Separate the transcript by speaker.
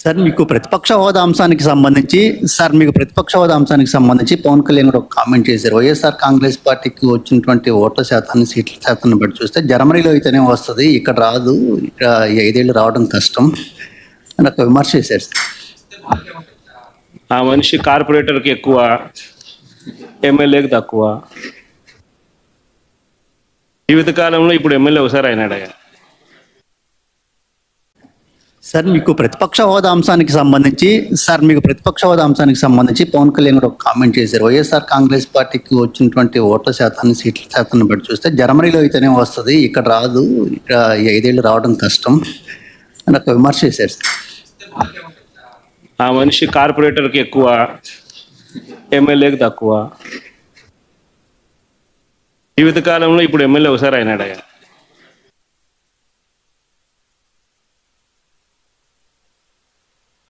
Speaker 1: Sir మీకు ప్రతిపక్ష హోదా అంశానికి సంబంధించి పవన్ కళ్యాణ్ గారు ఒక కామెంట్ చేశారు. వైఎస్ఆర్ కాంగ్రెస్ పార్టీకి వచ్చినటువంటి ఓట్ల శాతాన్ని, సీట్ల శాతాన్ని బట్టి చూస్తే జర్మనీలో అయితేనే వస్తుంది, ఇక్కడ రాదు, ఇక్కడ ఈ 5 ఏళ్ళు రావడం కష్టం అని ఒక విమర్శ చేశారు.
Speaker 2: ఆ మనిషి కార్పొరేటర్కి ఎక్కువ, ఎమ్మెల్యేకి తక్కువ. జీవితకాలంలో ఇప్పుడు ఎమ్మెల్యే ఒకసారి అయినాడు.
Speaker 1: సార్ మీకు ప్రతిపక్ష హోదా అంశానికి సంబంధించి పవన్ కళ్యాణ్ గారు ఒక కామెంట్ చేశారు. వైఎస్ఆర్ కాంగ్రెస్ పార్టీకి వచ్చినటువంటి ఓట్ల శాతాన్ని, సీట్ల శాతాన్ని బట్టి చూస్తే జర్మనీలో అయితేనే వస్తుంది, ఇక్కడ రాదు, ఇక్కడ ఈ 5 ఏళ్ళు రావడం కష్టం అని ఒక విమర్శ చేశారు.
Speaker 2: ఆ మనిషి కార్పొరేటర్కి ఎక్కువ, ఎమ్మెల్యేకి తక్కువ. జీవితకాలంలో ఇప్పుడు ఎమ్మెల్యే ఒకసారి అయినాడు.